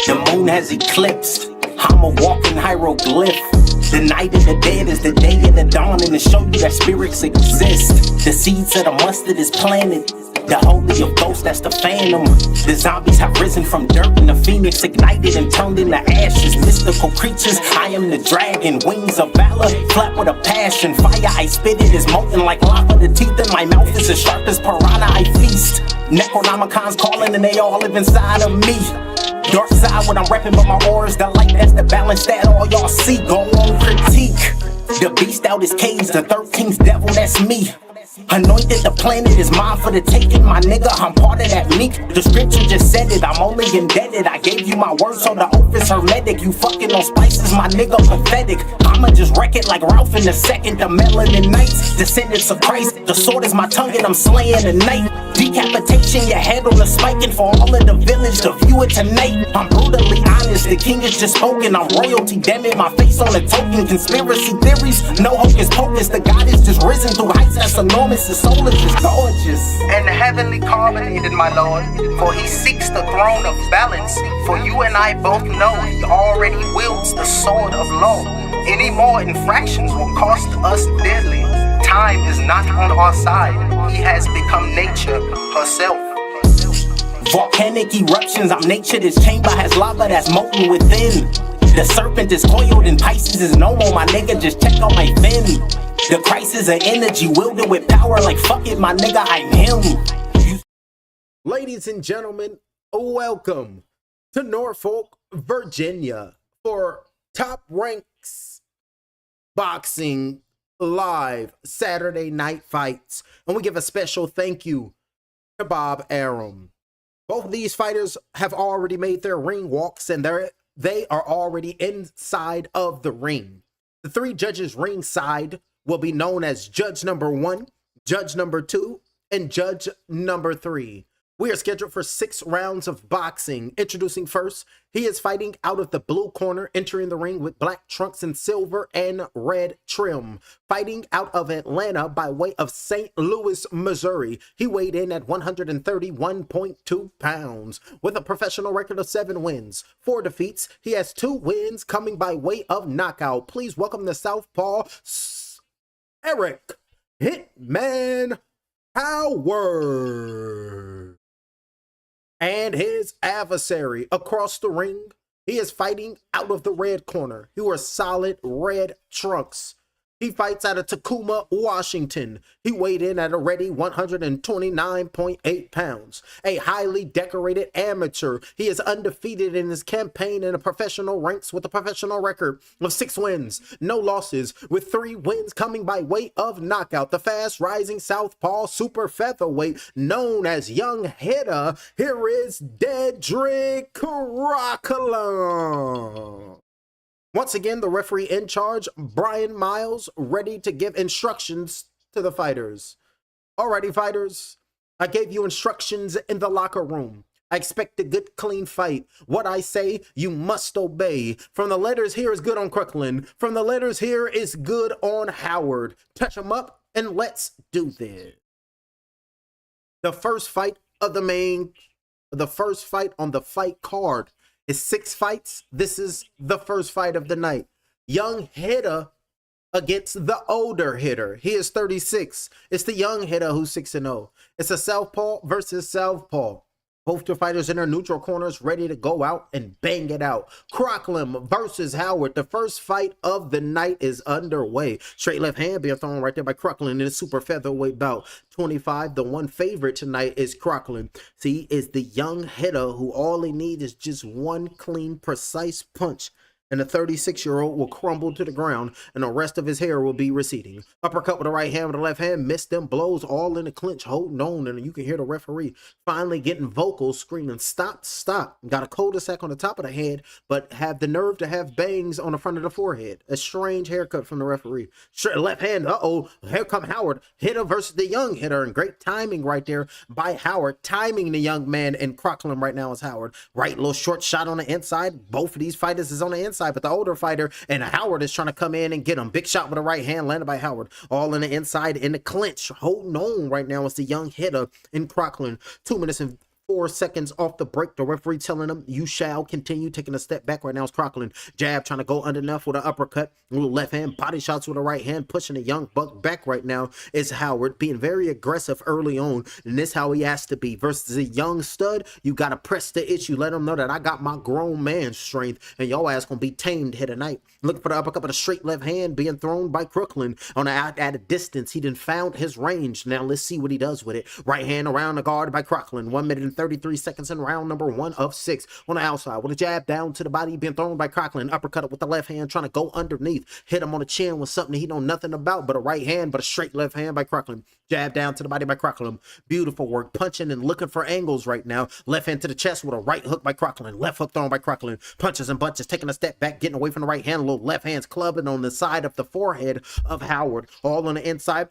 The moon has eclipsed. I'm a walking hieroglyph. The night of the dead is the day of the dawn, and to show you that spirits exist. The seeds of the mustard is planted. The holy of ghosts, that's the phantom. The zombies have risen from dirt, and the phoenix ignited and turned into ashes. Mystical creatures, I am the dragon. Wings of valor, flat with a passion. Fire, I spit it is molten like lava. The teeth in my mouth is as sharp as piranha, I feast. Necronomicon's calling and they all live inside of me. Dark side what I'm repping, but my aura is the light. That's the balance that all y'all see. Go on, critique. The beast out his cage, the 13th devil, that's me. Anointed, the planet is mine for the taking, my nigga, I'm part of that meek. The scripture just said it, I'm only indebted. I gave you my word, so the oath is hermetic. You fucking on spices, my nigga, pathetic. I'ma just wreck it like Ralph in the second. The melanin knights, descendants of Christ. The sword is my tongue and I'm slaying the night. Decapitation, your head on the spike, and for all of the village to view it tonight. I'm brutally honest, the king is just spoken. I'm royalty, damn it, my face on a token. Conspiracy theories, no hocus pocus. The God is just risen through heights that's enormous. The soul is just gorgeous and heavenly carbonated, my lord. For he seeks the throne of balance. For you and I both know he already wields the sword of law. Any more infractions will cost us dearly. Time is not on our side. He has become nature herself. Volcanic eruptions, I'm nature. This chamber has lava that's molten within. The serpent is coiled and Pisces is no more, my nigga, just check on my fin. The crisis of energy wielded with power like fuck it, my nigga, I'm him. Ladies and gentlemen, welcome to Norfolk, Virginia for Top Ranks Boxing Live Saturday Night Fights. And we give a special thank you to Bob Arum. Both of these fighters have already made their ring walks, and they are already inside of the ring. The three judges ringside will be known as Judge Number 1, Judge Number 2, and Judge Number 3. We are scheduled for 6 rounds of boxing. Introducing first, he is fighting out of the blue corner, entering the ring with black trunks and silver and red trim. Fighting out of Atlanta by way of St. Louis, Missouri. He weighed in at 131.2 pounds with a professional record of 7 wins, 4 defeats. He has 2 wins coming by way of knockout. Please welcome the Southpaw, Eric Hitman Howard. And his adversary across the ring, he is fighting out of the red corner. He wears solid red trunks. He fights out of Tacoma, Washington. He weighed in at a ready 129.8 pounds. A highly decorated amateur. He is undefeated in his campaign in the professional ranks with a professional record of 6 wins, no losses, with 3 wins coming by way of knockout. The fast rising southpaw super featherweight known as Young Hitter. Here is Dedrick Crocklem. Once again, the referee in charge, Brian Miles, ready to give instructions to the fighters. Alrighty, fighters, I gave you instructions in the locker room. I expect a good, clean fight. What I say, you must obey. From the letters here is good on Crocklem. From the letters here is good on Howard. Touch them up and let's do this. The first fight on the fight card is 6 fights. This is the first fight of the night. Young Hitter against the older hitter. He is 36. It's the young hitter who's 6-0. It's a southpaw versus southpaw. Both the fighters in their neutral corners ready to go out and bang it out. Crocklem versus Howard. The first fight of the night is underway. Straight left hand being thrown right there by Crocklem in his super featherweight bout. 25, the one favorite tonight is Crocklem. See, is the young hitter who all he needs is just one clean, precise punch. And the 36-year-old will crumble to the ground, and the rest of his hair will be receding. Uppercut with the right hand, with the left hand, missed them blows all in the clinch, holding on, and you can hear the referee finally getting vocal, screaming, "Stop, stop." Got a cul-de-sac on the top of the head, but have the nerve to have bangs on the front of the forehead. A strange haircut from the referee. Straight left hand, here come Howard. Hitter versus the young hitter, and great timing right there by Howard. Timing the young man, and Crocklem right now is Howard. Right, little short shot on the inside. Both of these fighters is on the inside, but the older fighter and Howard is trying to come in and get him. Big shot with the right hand landed by Howard. All in the inside in the clinch. Holding on right now is the young hitter in Crocklem. 2 minutes and 4 seconds off the break. The referee telling him, you shall continue. Taking a step back right now is Crocklem. Jab trying to go underneath with an uppercut. Little left hand, body shots with a right hand, pushing the young buck back right now is Howard, being very aggressive early on, and this how he has to be. Versus a young stud, you got to press the issue. Let him know that I got my grown man strength, and your ass going to be tamed here tonight. Looking for the uppercut with a straight left hand being thrown by Crocklem on at a distance. He done found his range. Now let's see what he does with it. Right hand around the guard by Crocklem. 1 minute and 33 seconds in round number 1 of 6. On the outside with a jab down to the body being thrown by Crocklem. Uppercut with the left hand trying to go underneath. Hit him on the chin with something he know nothing about but a right hand, but a straight left hand by Crocklem. Jab down to the body by Crocklem. Beautiful work. Punching and looking for angles right now. Left hand to the chest with a right hook by Crocklem. Left hook thrown by Crocklem. Punches and bunches. Taking a step back. Getting away from the right hand. Little left hand's clubbing on the side of the forehead of Howard. All on the inside.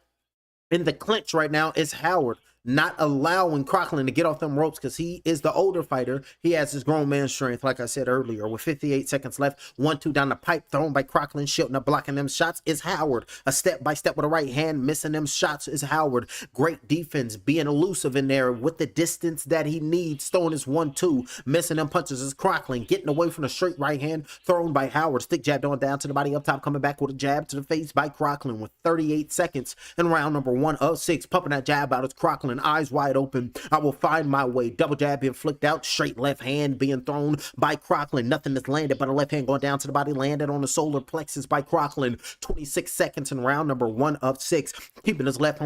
In the clinch right now is Howard. Not allowing Crocklem to get off them ropes because he is the older fighter. He has his grown man strength, like I said earlier. With 58 seconds left, 1-2 down the pipe, thrown by Crocklem, shielding up, blocking them shots is Howard. A step by step with a right hand, missing them shots is Howard. Great defense, being elusive in there with the distance that he needs, throwing his 1-2, missing them punches is Crocklem, getting away from the straight right hand, thrown by Howard. Stick jab on down to the body up top, coming back with a jab to the face by Crocklem with 38 seconds in round number 1 of 6. Pumping that jab out as Crocklem, eyes wide open. I will find my way. Double jab being flicked out. Straight left hand being thrown by Crocklem. Nothing is landed but a left hand going down to the body. Landed on the solar plexus by Crocklem. 26 seconds in round number 1 of 6. Keeping his left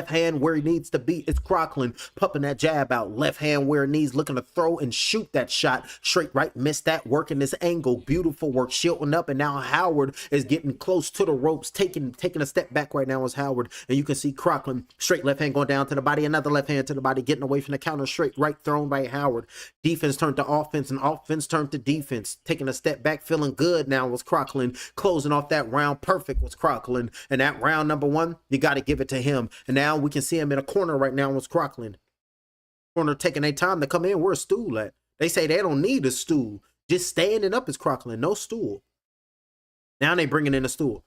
hand where he needs to be. It's Crocklem pumping that jab out. Left hand where it needs. Looking to throw and shoot that shot. Straight right. Missed that. Working this angle. Beautiful work. Shielding up. And now Howard is getting close to the ropes. Taking a step back right now is Howard. And you can see Crocklem. Straight left hand going down to the body. Another left hand to the body, getting away from the counter, straight right thrown by Howard. Defense turned to offense and offense turned to defense. Taking a step back, feeling good now was Crocklem. Closing off that round perfect was Crocklem. And that round number 1, you got to give it to him. And now we can see him in a corner right now was Crocklem. Corner taking their time to come in. Where's stool at? They say they don't need a stool. Just standing up is Crocklem. No stool. Now they bringing in a stool.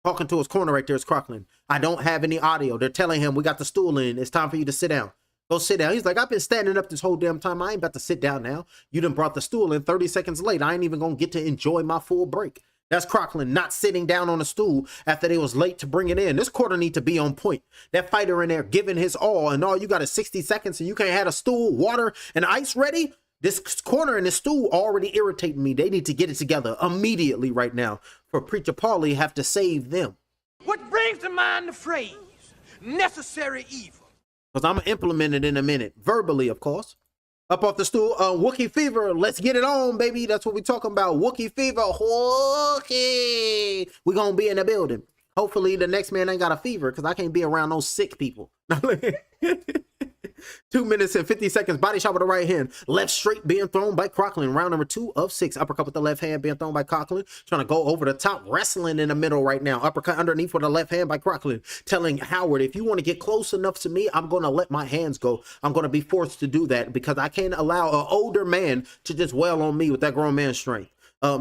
Talking to his corner right there is Crocklem. I don't have any audio. They're telling him we got the stool in. It's time for you to sit down. Go sit down. He's like, I've been standing up this whole damn time. I ain't about to sit down now. You done brought the stool in 30 seconds late. I ain't even going to get to enjoy my full break. That's Crocklem not sitting down on a stool after they was late to bring it in. This quarter need to be on point. That fighter in there giving his all, and all you got is 60 seconds and you can't have a stool, water, and ice ready? This corner and this stool already irritating me. They need to get it together immediately right now. For Preacher Paulie have to save them. What brings to mind the phrase, necessary evil? Because I'm going to implement it in a minute. Verbally, of course. Up off the stool. Wookie Fever. Let's get it on, baby. That's what we're talking about. Wookie Fever. Wookie. We're going to be in the building. Hopefully, the next man ain't got a fever because I can't be around those sick people. 2 minutes and 50 seconds. Body shot with the right hand. Left straight being thrown by Crocklem. Round number 2 of 6. Uppercut with the left hand being thrown by Crocklem. Trying to go over the top. Wrestling in the middle right now. Uppercut underneath with the left hand by Crocklem. Telling Howard, if you want to get close enough to me, I'm going to let my hands go. I'm going to be forced to do that because I can't allow an older man to just wail on me with that grown man strength.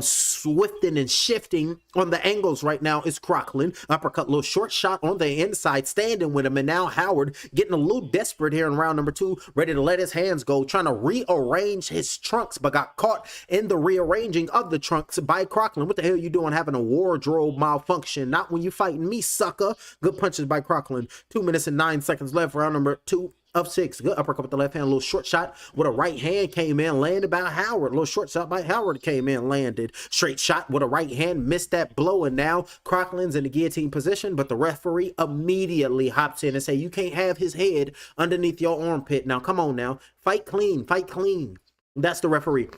Swifting and shifting on the angles right now is Crocklem. Uppercut, little short shot on the inside, standing with him. And now Howard getting a little desperate here in round number 2, ready to let his hands go, trying to rearrange his trunks, but got caught in the rearranging of the trunks by Crocklem. What the hell you doing having a wardrobe malfunction? Not when you fighting me, sucker. Good punches by Crocklem. 2 minutes and 9 seconds left, round number 2 of 6. Good uppercut with the left hand. A little short shot with a right hand came in, landed by Howard. A little short shot by Howard came in, landed. Straight shot with a right hand, missed that blow, and now Crocklem's in the guillotine position, but the referee immediately hops in and say, you can't have his head underneath your armpit. Now, come on now. Fight clean. Fight clean. That's the referee.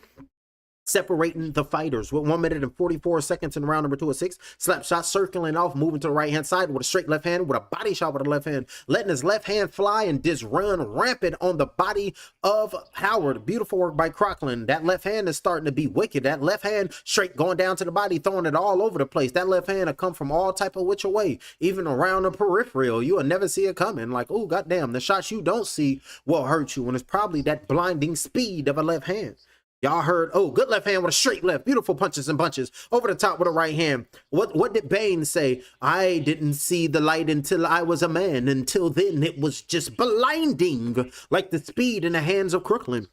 Separating the fighters with 1 minute and 44 seconds in round number 2 of 6. Slap shot circling off, moving to the right hand side with a straight left hand, with a body shot with the left hand, letting his left hand fly and just run rampant on the body of Howard. Beautiful work by Crocklem. That left hand is starting to be wicked. That left hand straight going down to the body, throwing it all over the place. That left hand will come from all type of which way, even around the peripheral. You will never see it coming. Like, oh goddamn, the shots you don't see will hurt you, and it's probably that blinding speed of a left hand. Y'all heard, oh, good left hand with a straight left. Beautiful punches and bunches. Over the top with a right hand. What did Bane say? I didn't see the light until I was a man. Until then, it was just blinding. Like the speed in the hands of Crocklem.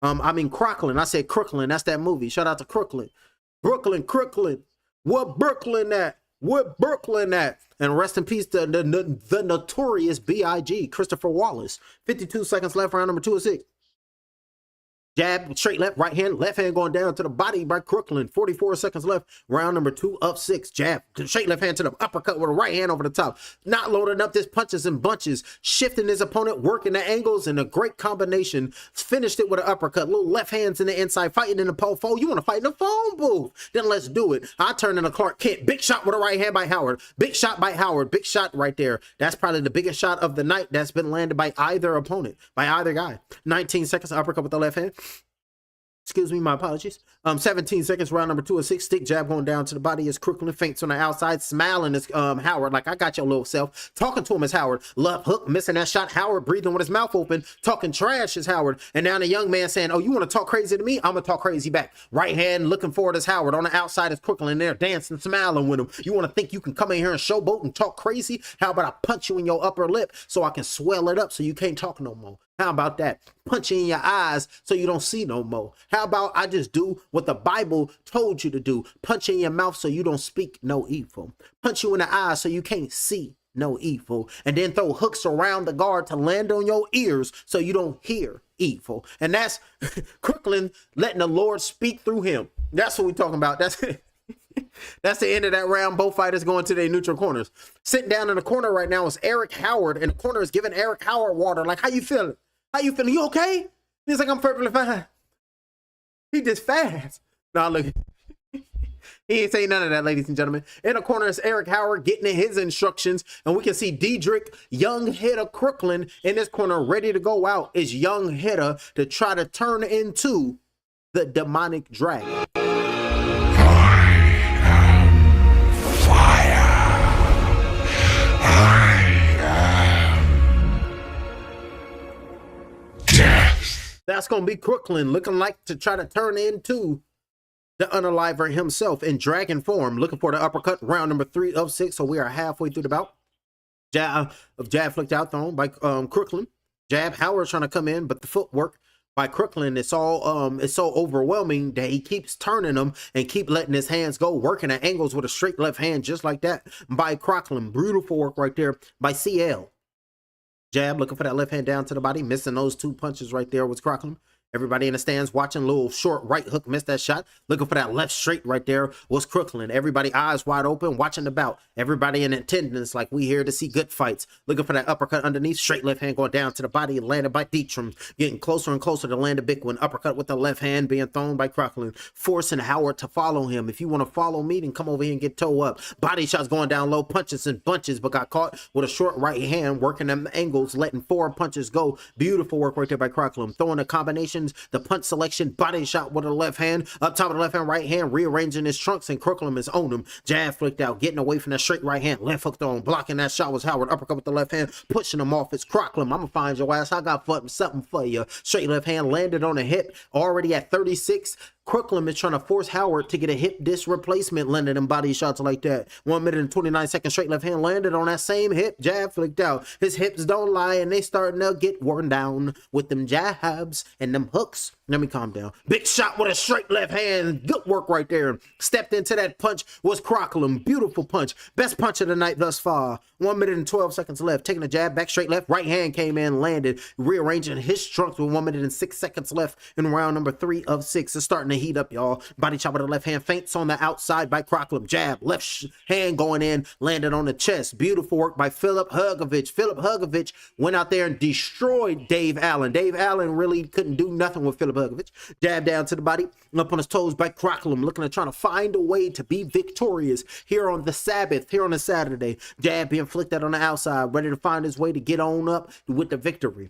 Crocklem. I said Crocklem. That's that movie. Shout out to Crocklem. Crocklem. What Brooklyn at? What Brooklyn at? And rest in peace to the notorious B.I.G. Christopher Wallace. 52 seconds left, round number 2 of 6. Jab, straight left hand going down to the body by Crocklem. 44 seconds left, round number 2 of 6. Jab, straight left hand to the uppercut with a right hand over the top. Not loading up this punches and bunches, shifting his opponent, working the angles, and a great combination. Finished it with an uppercut, little left hands in the inside, fighting in the pole. You want to fight in the phone booth? Then let's do it. I turn into Clark Kent. Big shot with a right hand by Howard. Big shot by Howard. Big shot right there. That's probably the biggest shot of the night that's been landed by either opponent, by either guy. 19 seconds, uppercut with the left hand. Excuse me, my apologies. 17 seconds, round number 2 of 6. Stick jab going down to the body as Crocklem feints on the outside, smiling as Howard, like, I got your little self. Talking to him as Howard. Left hook, missing that shot. Howard breathing with his mouth open, talking trash as Howard. And now the young man saying, oh, you want to talk crazy to me? I'm going to talk crazy back. Right hand looking forward as Howard. On the outside is Crocklem there, dancing, smiling with him. You want to think you can come in here and showboat and talk crazy? How about I punch you in your upper lip so I can swell it up so you can't talk no more? How about that? Punch you in your eyes so you don't see no more. How about I just do what the Bible told you to do? Punch in your mouth so you don't speak no evil. Punch you in the eyes so you can't see no evil. And then throw hooks around the guard to land on your ears so you don't hear evil. And that's Crocklem letting the Lord speak through him. That's what we're talking about. That's it. That's the end of that round. Both fighters going to their neutral corners. Sitting down in the corner right now is Eric Howard, and the corner is giving Eric Howard water. Like, how you feeling? How you feeling? You okay? He's like, I'm perfectly fine. He just fast. Nah, look. He ain't saying none of that, ladies and gentlemen. In the corner is Eric Howard getting in his instructions, and we can see Dedrick, young hitter Crocklem, in this corner ready to go out. Is young hitter to try to turn into the demonic dragon. That's going to be Crocklem looking like to try to turn into the unaliver himself in dragon form. Looking for the uppercut, round number 3 of 6. So we are halfway through the bout. Jab flicked out thrown by Crocklem. Jab, Howard trying to come in, but the footwork by Crocklem, it's so overwhelming that he keeps turning them and keep letting his hands go, working at angles with a straight left hand just like that by Crocklem. Beautiful work right there by CL. Jab looking for that left hand down to the body, missing those 2 punches right there was Crocklem. Everybody in the stands watching, little short right hook, missed that shot. Looking for that left straight right there was Crocklem. Everybody eyes wide open, watching the bout. Everybody in attendance, like we here to see good fights. Looking for that uppercut underneath, straight left hand going down to the body, landed by Detram. Getting closer and closer to land a big one. Uppercut with the left hand being thrown by Crocklem, forcing Howard to follow him. If you want to follow me, then come over here and get toe up. Body shots going down low, punches and bunches, but got caught with a short right hand, working them angles, letting 4 punches go. Beautiful work right there by Crocklem. Throwing a combination, the punch selection, body shot with a left hand, up top of the left hand, right hand, rearranging his trunks, and Crocklem is on him. Jab flicked out, getting away from that straight right hand, left hook thrown, blocking that shot was Howard, uppercut with the left hand, pushing him off. It's Crocklem. I'm gonna find your ass. I got something for you. Straight left hand landed on the hip, already at 36. Crocklem is trying to force Howard to get a hip disc replacement, landing them body shots like that. 1 minute and 29 seconds, straight left hand landed on that same hip. Jab flicked out. His hips don't lie, and they starting to get worn down with them jabs and them hooks. Let me calm down. Big shot with a straight left hand. Good work right there. Stepped into that punch was Crocklem. Beautiful punch. Best punch of the night thus far. 1 minute and 12 seconds left. Taking a jab, back straight left. Right hand came in, landed. Rearranging his trunks with 1 minute and 6 seconds left in round number 3 of 6. It's starting to heat up, y'all. Body chop with the left hand. Feints on the outside by Crocklem. Jab. Left hand going in. Landed on the chest. Beautiful work by Philip Hugovich. Philip Hugovich went out there and destroyed Dave Allen. Dave Allen really couldn't do nothing with Philip Hugovich. Jab down to the body. Up on his toes by Crocklem. Looking to try to find a way to be victorious here on the Sabbath. Here on the Saturday. Jab being flicked out on the outside. Ready to find his way to get on up with the victory.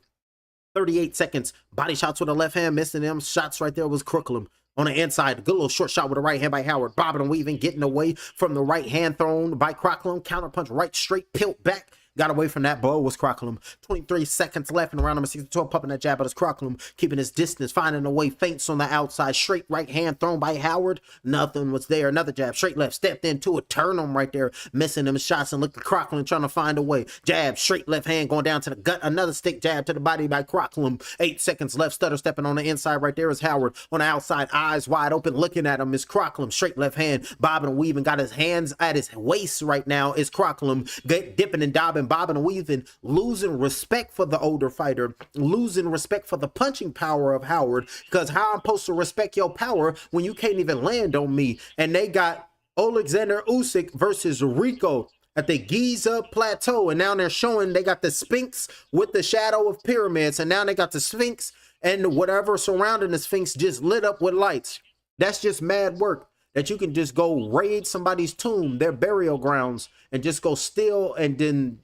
38 seconds. Body shots with the left hand. Missing them shots right there was Crocklem. On the inside, good little short shot with the right hand by Howard. Bobbing and weaving, getting away from the right hand thrown by Crocklem. Counterpunch right straight, pilt back. Got away from that blow was Crocklem. 23 seconds left in round number 6 12, pumping that jab, but it's Crocklem keeping his distance, finding a way, feints on the outside, straight right hand thrown by Howard. Nothing was there. Another jab, straight left, stepped into it, turn him right there, missing them shots, and looked at Crocklem trying to find a way. Jab, straight left hand going down to the gut, another stick jab to the body by Crocklem. 8 seconds left, stutter stepping on the inside right there is Howard. On the outside, eyes wide open, looking at him is Crocklem. Straight left hand, bobbing and weaving, got his hands at his waist right now is Crocklem. Dipping and dobbing, bobbing and weaving, losing respect for the older fighter, losing respect for the punching power of Howard, because how I'm supposed to respect your power when you can't even land on me? And they got Alexander Usyk versus Rico at the Giza Plateau, and now they're showing they got the Sphinx with the shadow of pyramids, and now they got the Sphinx and whatever surrounding the Sphinx just lit up with lights. That's just mad work. That you can just go raid somebody's tomb, their burial grounds, and just go steal, and then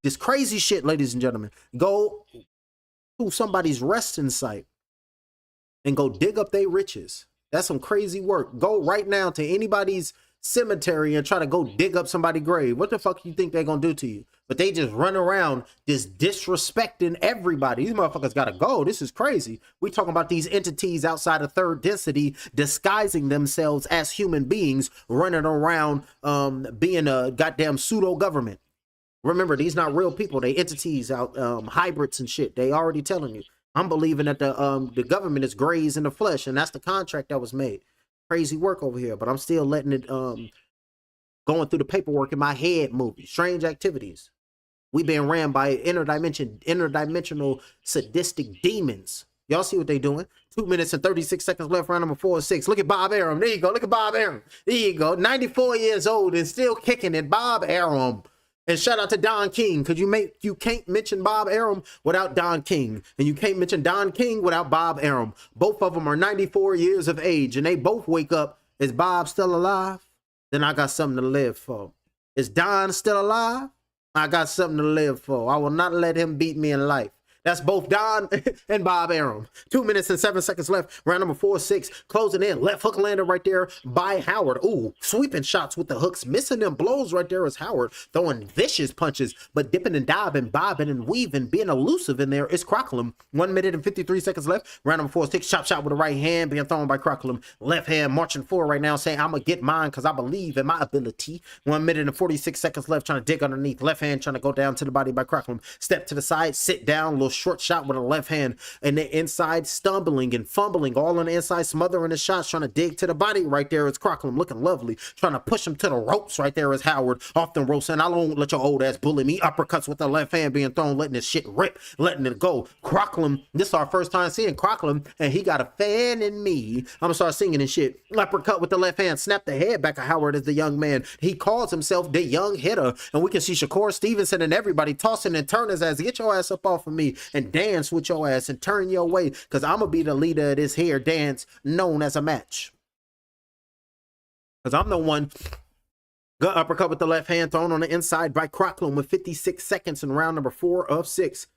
this crazy shit, ladies and gentlemen. Go to somebody's resting site and go dig up their riches. That's some crazy work. Go right now to anybody's cemetery and try to go dig up somebody's grave. What the fuck you think they're gonna do to you? But they just run around just disrespecting everybody. These motherfuckers gotta go. This is crazy. We talking about these entities outside of third density disguising themselves as human beings, running around being a goddamn pseudo government. Remember, these not real people. They entities out, hybrids and shit. They already telling you. I'm believing that the government is grays in the flesh, and that's the contract that was made. Crazy work over here, but I'm still letting it going through the paperwork in my head movie. Strange activities. We being ran by interdimensional sadistic demons. Y'all see what they doing? 2 minutes and 36 seconds left, round number 4 or 6. Look at Bob Arum. There you go. Look at Bob Arum. There you go. 94 years old and still kicking it. Bob Arum. And shout out to Don King, because you can't mention Bob Arum without Don King. And you can't mention Don King without Bob Arum. Both of them are 94 years of age, and they both wake up. Is Bob still alive? Then I got something to live for. Is Don still alive? I got something to live for. I will not let him beat me in life. That's both Don and Bob Arum. 2 minutes and 7 seconds left. Round number 4 6. Closing in. Left hook landed right there by Howard. Ooh, sweeping shots with the hooks. Missing them blows right there is Howard. Throwing vicious punches, but dipping and diving, bobbing and weaving, being elusive in there is Crocklem. 1 minute and 53 seconds left. Round number 4 6. Chop shot with the right hand being thrown by Crocklem. Left hand marching forward right now, saying, I'm going to get mine because I believe in my ability. 1 minute and 46 seconds left. Trying to dig underneath. Left hand trying to go down to the body by Crocklem. Step to the side. Sit down. Little short shot with a left hand, and the inside stumbling and fumbling, all on the inside, smothering the shots, trying to dig to the body right there is Crocklem, looking lovely, trying to push him to the ropes right there is Howard, off the ropes, and I don't let your old ass bully me. Uppercuts with the left hand being thrown, letting this shit rip, letting it go. Crocklem, this is our first time seeing Crocklem, and he got a fan in me. I'm gonna start singing and shit. Uppercut with the left hand, snap the head back of Howard as the young man. He calls himself the young hitter, and we can see Shakur Stevenson and everybody tossing and turning his ass. Get your ass up off of me and dance with your ass and turn your way, because I'm gonna be the leader of this here dance known as a match, because I'm the one. Good uppercut with the left hand thrown on the inside by Crocklem with 56 seconds in round number 4 of 6.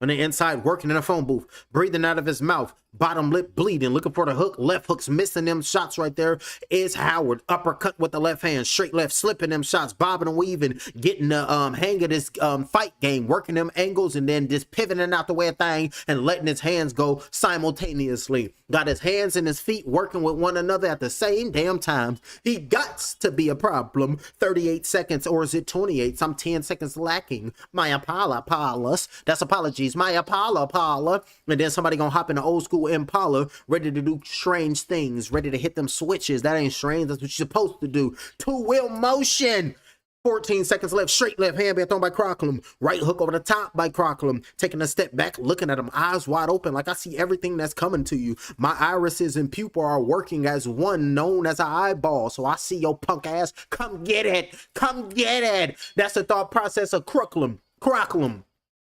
On the inside, working in a phone booth, breathing out of his mouth, bottom lip bleeding, looking for the hook. Left hook's missing them shots right there is Howard. Uppercut with the left hand, straight left, slipping them shots, bobbing and weaving, getting the hang of this fight game, working them angles, and then just pivoting out the way of thing and letting his hands go simultaneously. Got his hands and his feet working with one another at the same damn time. He gots to be a problem. 38 seconds, or is it 28? I'm 10 seconds lacking. My apologies. That's apologies. My apologies. And then somebody gonna hop in the old school Impala, ready to do strange things, ready to hit them switches. That ain't strange. That's what you're supposed to do. Two-wheel motion. 14 seconds left. Straight left hand being thrown by Crocklem. Right hook over the top by Crocklem. Taking a step back, looking at him, eyes wide open, like I see everything that's coming to you. My irises and pupil are working as one, known as an eyeball. So I see your punk ass. Come get it. Come get it. That's the thought process of Crocklem.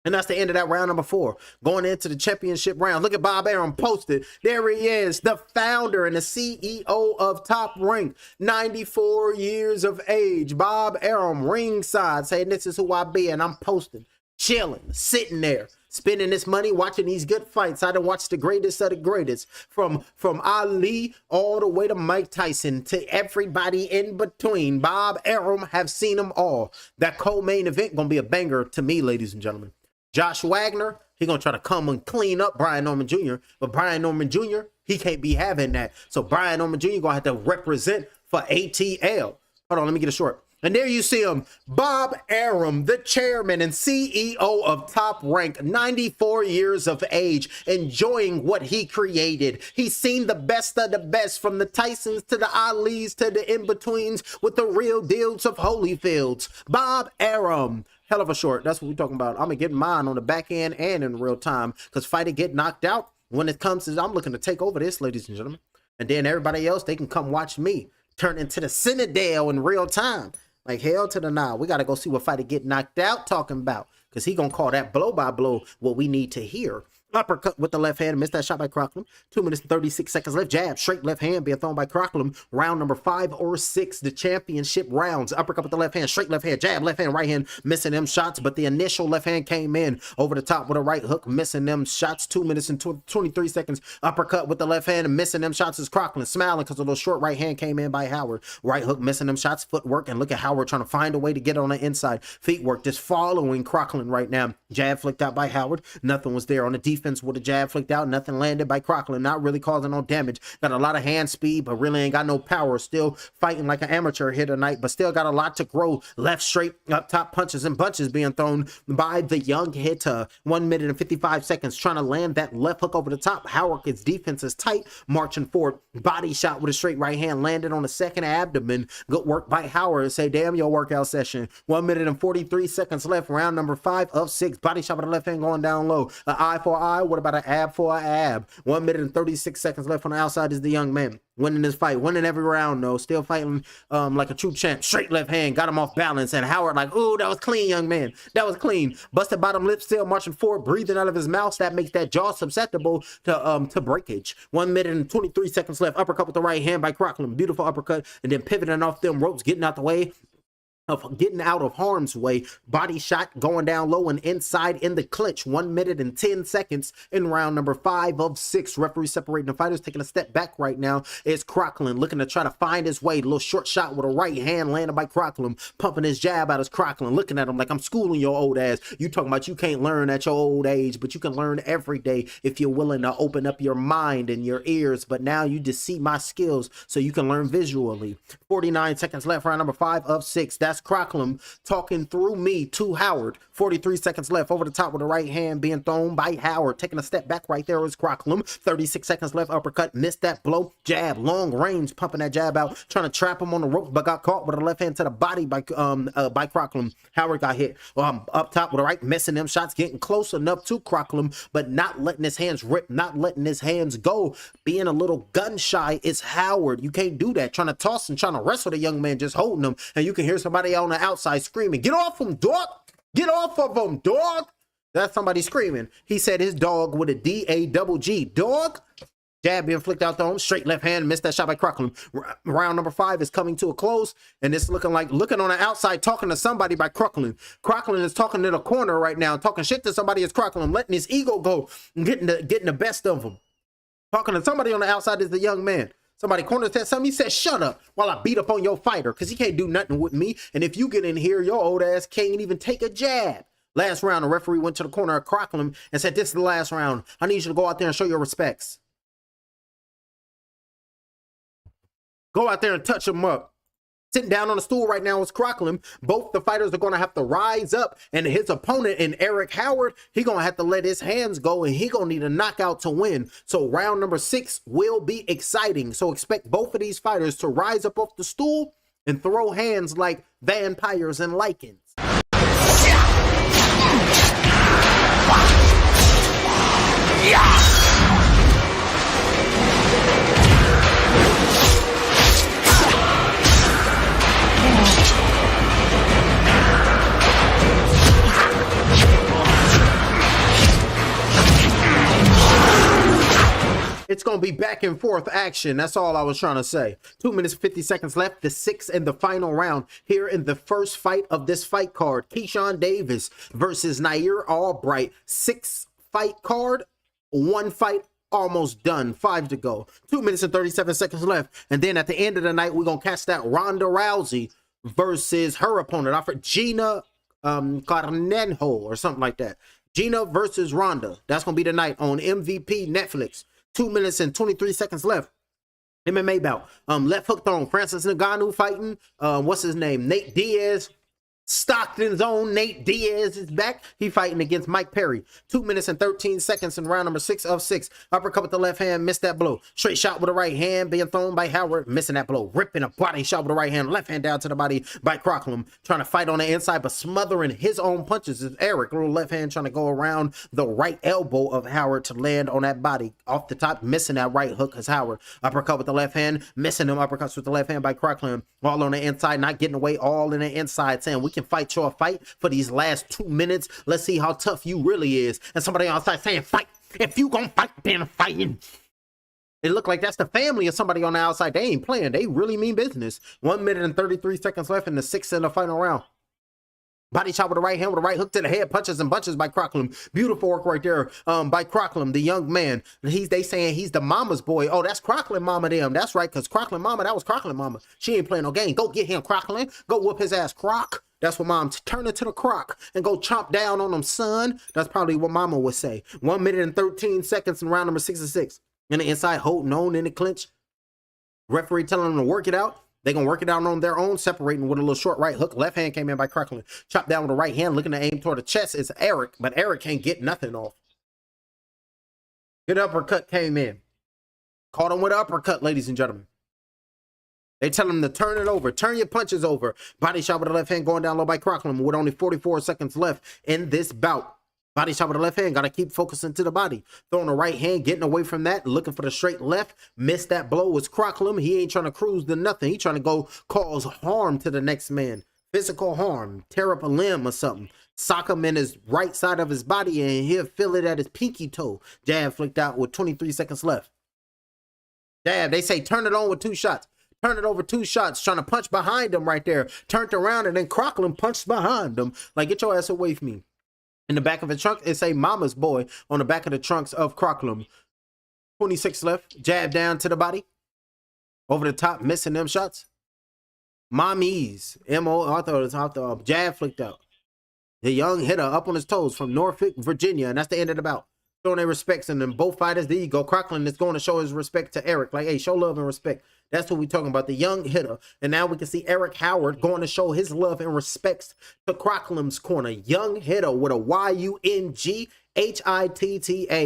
And that's the end of that round number 4. Going into the championship round. Look at Bob Arum posted. There he is, the founder and the CEO of Top Rank. 94 years of age. Bob Arum ringside saying, this is who I be, and I'm posting. Chilling, sitting there, spending this money watching these good fights. I done watched the greatest of the greatest, from Ali all the way to Mike Tyson to everybody in between. Bob Arum, have seen them all. That co-main event gonna be a banger to me, ladies and gentlemen. Josh Wagner, he gonna try to come and clean up Brian Norman Jr., but Brian Norman Jr., he can't be having that. So Brian Norman Jr. gonna have to represent for ATL. Hold on, let me get a short. And there you see him, Bob Arum, the chairman and CEO of Top Rank, 94 years of age, enjoying what he created. He's seen the best of the best, from the Tysons to the Alis to the in-betweens, with the real deals of Holyfields. Bob Arum, hell of a short. That's what we're talking about. I'm gonna get mine on the back end and in real time, because fighter get knocked out. When it comes to, I'm looking to take over this, ladies and gentlemen. And then everybody else, they can come watch me turn into the Citadel in real time. Like hell to the nah. We got to go see what fighter get knocked out talking about, because he going to call that blow by blow what we need to hear. Uppercut with the left hand, missed that shot by Crocklem. 2 minutes and 36 seconds left. Jab, straight left hand being thrown by Crocklem. Round number 5 or 6, the championship rounds. Uppercut with the left hand, straight left hand, jab, left hand, right hand, missing them shots. But the initial left hand came in over the top with a right hook, missing them shots. 2 minutes and 23 seconds. Uppercut with the left hand and missing them shots is Crocklem, smiling because a little short right hand came in by Howard. Right hook missing them shots, footwork, and look at Howard trying to find a way to get on the inside. Feet work just following Crocklem right now. Jab flicked out by Howard. Nothing was there on the defense with a jab flicked out. Nothing landed by Crocklem. Not really causing no damage. Got a lot of hand speed, but really ain't got no power. Still fighting like an amateur here tonight, but still got a lot to grow. Left straight up top punches and bunches being thrown by the young hitter. 1 minute and 55 seconds trying to land that left hook over the top. Howard's defense is tight, marching forward. Body shot with a straight right hand landed on the second abdomen. Good work by Howard. Say damn your workout session. 1 minute and 43 seconds left. Round number 5 of 6. Body shot with the left hand going down low. An eye for eye. What about an ab for an ab? 1 minute and 36 seconds left on the outside is the young man. Winning this fight, winning every round though. Still fighting like a true champ. Straight left hand, got him off balance. And Howard like, ooh, that was clean, young man. That was clean. Busted bottom lip, still marching forward, breathing out of his mouth. That makes that jaw susceptible to breakage. 1 minute and 23 seconds left. Uppercut with the right hand by Crocklem. Beautiful uppercut. And then pivoting off them ropes, getting out the way. Of getting out of harm's way. Body shot going down low and inside in the clinch. 1 minute and 10 seconds in round number 5 of 6. Referee separating the fighters. Taking a step back right now is Crocklem, looking to try to find his way. Little short shot with a right hand landed by Crocklem, pumping his jab out as Crocklem, looking at him like, I'm schooling your old ass. You talking about you can't learn at your old age, but you can learn every day if you're willing to open up your mind and your ears. But now you just see my skills so you can learn visually. 49 seconds left, round number 5 of 6. That's Crocklem talking through me to Howard. 43 seconds left, over the top with the right hand being thrown by Howard. Taking a step back right there is Crocklem. 36 seconds left, uppercut, missed that blow. Jab, long range, pumping that jab out, trying to trap him on the ropes, but got caught with a left hand to the body by Crocklem. Howard got hit up top with the right, missing them shots, getting close enough to Crocklem, but not letting his hands rip, not letting his hands go. Being a little gun shy is Howard. You can't do that. Trying to toss and trying to wrestle the young man, just holding him, and you can hear somebody on the outside screaming, get off him, dog! Get off of him, dog! That's somebody screaming. He said his dog with a D-A-double-G, dog! Jab being flicked out the home, straight left hand, missed that shot by Crocklem. Round number 5 is coming to a close, and it's looking on the outside, talking to somebody by Crocklem. Crocklem is talking to the corner right now, talking shit to somebody as Crocklem, letting his ego go, and getting the best of him. Talking to somebody on the outside is the young man. Somebody cornered that something. He said, shut up while I beat up on your fighter, because he can't do nothing with me. And if you get in here, your old ass can't even take a jab. Last round, the referee went to the corner of Crocklem and said, this is the last round. I need you to go out there and show your respects. Go out there and touch him up. Sitting down on the stool right now is Crocklem. Both the fighters are going to have to rise up, and his opponent in Eric Howard, he going to have to let his hands go, and he going to need a knockout to win. So round number 6 will be exciting. So expect both of these fighters to rise up off the stool and throw hands like vampires and lichens. It's going to be back and forth action. That's all I was trying to say. 2 minutes, 50 seconds left. The sixth and the final round here in the first fight of this fight card. Keyshawn Davis versus Nair Albright. 6-fight card, 1 fight almost done. 5 to go. 2 minutes and 37 seconds left. And then at the end of the night, we're going to catch that Ronda Rousey versus her opponent. I forgot Gina Carnejo or something like that. Gina versus Ronda. That's going to be tonight on MVP Netflix. 2 minutes and 23 seconds left. MMA bout. Left hook thrown. Francis Ngannou fighting. What's his name? Nate Diaz. Stockton's own Nate Diaz is back. He fighting against Mike Perry. 2 minutes and 13 seconds in round number 6 of 6. Uppercut with the left hand, missed that blow. Straight shot with the right hand, being thrown by Howard, missing that blow. Ripping a body shot with the right hand, left hand down to the body by Crocklem. Trying to fight on the inside, but smothering his own punches is Eric. Little left hand trying to go around the right elbow of Howard to land on that body. Off the top, missing that right hook as Howard. Uppercut with the left hand, missing them uppercuts with the left hand by Crocklem. All on the inside, not getting away, all in the inside, saying we can fight your fight for these last 2 minutes. Let's see how tough you really is. And somebody outside saying, fight. If you gonna fight, then fighting. It looked like that's the family of somebody on the outside. They ain't playing. They really mean business. 1 minute and 33 seconds left in the 6th and the final round. Body shot with the right hand, with a right hook to the head, punches and bunches by Crocklem. Beautiful work right there by Crocklem, the young man. They saying he's the mama's boy. Oh, that's Crocklem mama them. That's right, because Crocklem mama, that was Crocklem mama. She ain't playing no game. Go get him, Crocklem. Go whoop his ass, Croc. That's what mom, turn it to the croc and go chomp down on them, son. That's probably what mama would say. 1 minute and 13 seconds in round number 6 of 6. In the inside, holding on in the clinch. Referee telling them to work it out. They're going to work it out on their own, separating with a little short right hook. Left hand came in by Crocklem. Chopped down with the right hand, looking to aim toward the chest. It's Eric, but Eric can't get nothing off. Good uppercut came in. Caught him with an uppercut, ladies and gentlemen. They tell him to turn it over. Turn your punches over. Body shot with the left hand going down low by Crocklem with only 44 seconds left in this bout. Body shot with the left hand. Got to keep focusing to the body. Throwing the right hand, getting away from that. Looking for the straight left. Missed that blow. Was Crocklem. He ain't trying to cruise to nothing. He trying to go cause harm to the next man. Physical harm. Tear up a limb or something. Sock him in his right side of his body and he'll feel it at his pinky toe. Jab flicked out with 23 seconds left. Jab. They say turn it on with 2 shots. Turn it over 2 shots, trying to punch behind him right there. Turned around and then Crocklem punched behind him. Like, get your ass away from me. In the back of the trunk, it say mama's boy on the back of the trunks of Crocklem. 26 left. Jab down to the body. Over the top, missing them shots. Mommy's. M.O. I thought it was off the jab flicked out. The young hitter up on his toes from Norfolk, Virginia. And that's the end of the bout. Showing their respects. And then both fighters, there you go. Crocklem is going to show his respect to Eric. Like, hey, show love and respect. That's what we're talking about, the young hitter. And now we can see Eric Howard going to show his love and respects to Crocklem's corner. Young hitter with a Y-U-N-G-H-I-T-T-A.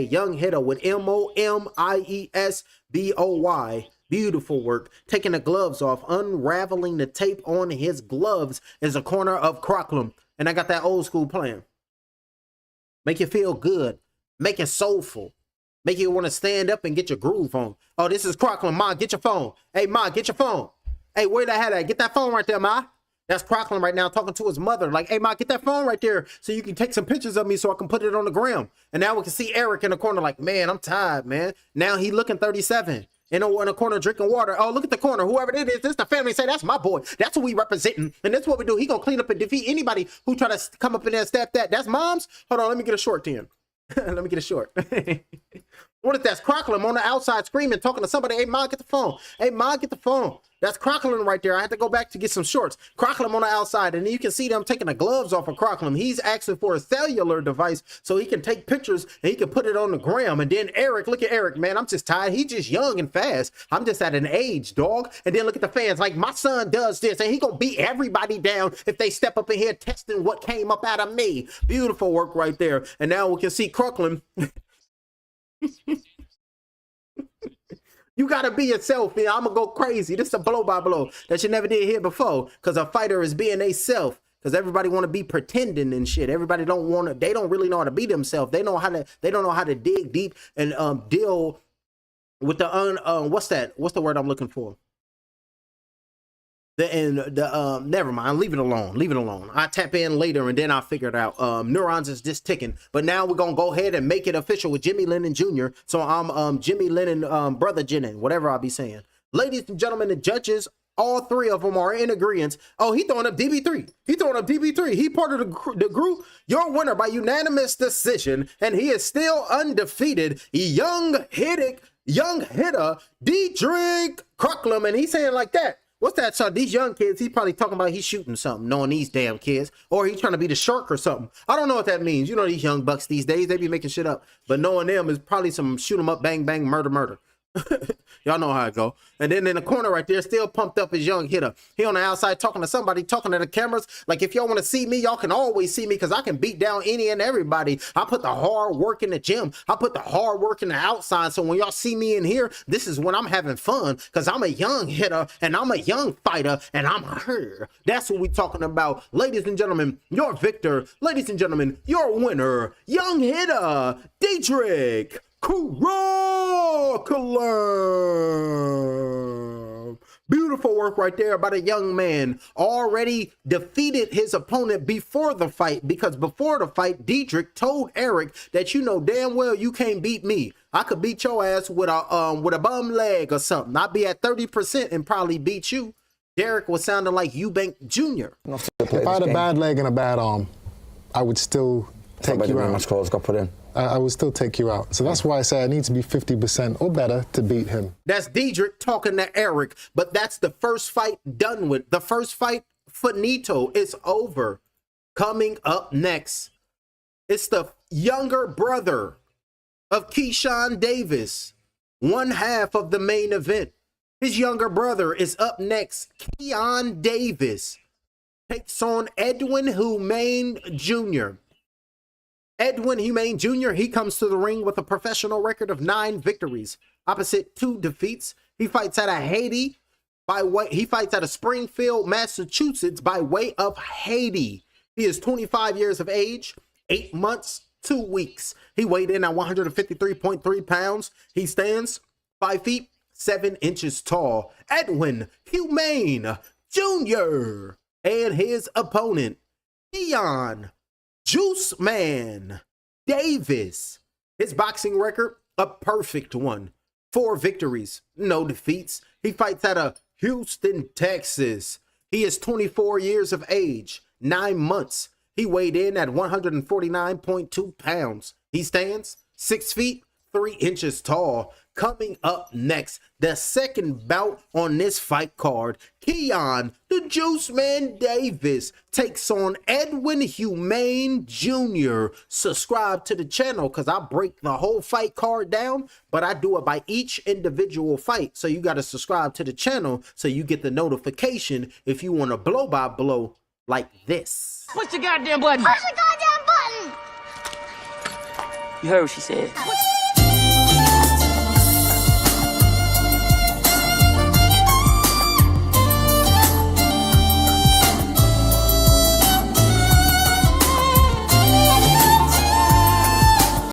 Young hitter with M-O-M-I-E-S-B-O-Y. Beautiful work. Taking the gloves off, unraveling the tape on his gloves is a corner of Crocklem. And I got that old school playing. Make you feel good. Make it soulful. Make you want to stand up and get your groove on. Oh, this is Crocklem. Ma, get your phone. Hey, Ma, get your phone. Hey, where the hell at? Get that phone right there, Ma. That's Crocklem right now talking to his mother. Like, hey, Ma, get that phone right there so you can take some pictures of me so I can put it on the gram. And now we can see Eric in the corner like, man, I'm tired, man. Now he looking 37. In the corner drinking water. Oh, look at the corner. Whoever it is, this the family say, that's my boy. That's what we representing. And that's what we do. He gonna clean up and defeat anybody who try to come up in there and stab that. That's mom's. Hold on, let me get a short then. Let me get a short. What if that's Crocklem on the outside screaming, talking to somebody? Hey, Ma, get the phone. Hey, Ma, get the phone. That's Crocklem right there. I had to go back to get some shorts. Crocklem on the outside, and you can see them taking the gloves off of Crocklem. He's asking for a cellular device so he can take pictures and he can put it on the gram. And then Eric, look at Eric, man. I'm just tired. He's just young and fast. I'm just at an age, dog. And then look at the fans. Like, my son does this, and he gonna beat everybody down if they step up in here testing what came up out of me. Beautiful work right there. And now we can see Crocklem. You gotta be yourself, man. I'm gonna go crazy. This is a blow by blow that you never did here before. Cause a fighter is being they self. Cause everybody want to be pretending and shit. Everybody don't want to. They don't really know how to be themselves. They know how to. They don't know how to dig deep and deal with the what's that? What's the word I'm looking for? Never mind, leave it alone. I tap in later and then I'll figure it out. Neurons is just ticking, but now we're gonna go ahead and make it official with Jimmy Lennon Jr. So I'm Jimmy Lennon, brother Jennin, whatever I'll be saying. Ladies and gentlemen, the judges, all three of them are in agreement. Oh, he throwing up DB3. He part of the group. Your winner by unanimous decision, and he is still undefeated. Young hitter Dedrick Crocklem, and he's saying like that. What's that? So these young kids, he's probably talking about he's shooting something, knowing these damn kids, or he's trying to be the shark or something. I don't know what that means. You know, these young bucks these days, they be making shit up. But knowing them is probably some shoot 'em up, bang, bang, murder, murder. Y'all know how it go. And then in the corner right there, still pumped up his young hitter. He on the outside talking to somebody, talking to the cameras. Like, if y'all want to see me, y'all can always see me because I can beat down any and everybody. I put the hard work in the gym. I put the hard work in the outside. So when y'all see me in here, this is when I'm having fun because I'm a young hitter and I'm a young fighter and I'm here. That's what we're talking about. Ladies and gentlemen, your victor. Ladies and gentlemen, your winner, young hitter, Dedrick Crocklem. Beautiful work right there by the young man. Already defeated his opponent before the fight, because before the fight, Dedrick told Eric that you know damn well you can't beat me. I could beat your ass with a bum leg or something. I'd be at 30% and probably beat you. Derek was sounding like Eubank Jr. If I had a bad leg and a bad arm, I would still take you out. Much calls got put in. I would still take you out. So that's why I say I need to be 50% or better to beat him. That's Dedrick talking to Eric, but that's the first fight done with. The first fight, finito, is over. Coming up next, it's the younger brother of Keyshawn Davis, one half of the main event. His younger brother is up next. Keon Davis takes on Edwin Humane Jr. Edwin Humane Jr., he comes to the ring with a professional record of 9 victories, opposite 2 defeats. He fights out of Haiti he fights out of Springfield, Massachusetts by way of Haiti. He is 25 years of age, 8 months, 2 weeks. He weighed in at 153.3 pounds. He stands 5 feet, 7 inches tall. Edwin Humane Jr. and his opponent, Keon Juice Man Davis. His boxing record, a perfect one. 4 victories, no defeats. He fights out of Houston, Texas. He is 24 years of age, 9 months. He weighed in at 149.2 pounds. He stands 6 feet, 3 inches tall. Coming up next, the second bout on this fight card, Keon the Juice Man Davis takes on Edwin Humane Jr. Subscribe to the channel because I break the whole fight card down, but I do it by each individual fight. So you got to subscribe to the channel so you get the notification if you want to blow by blow like this. Push the goddamn button. Push the goddamn button. You heard what she said.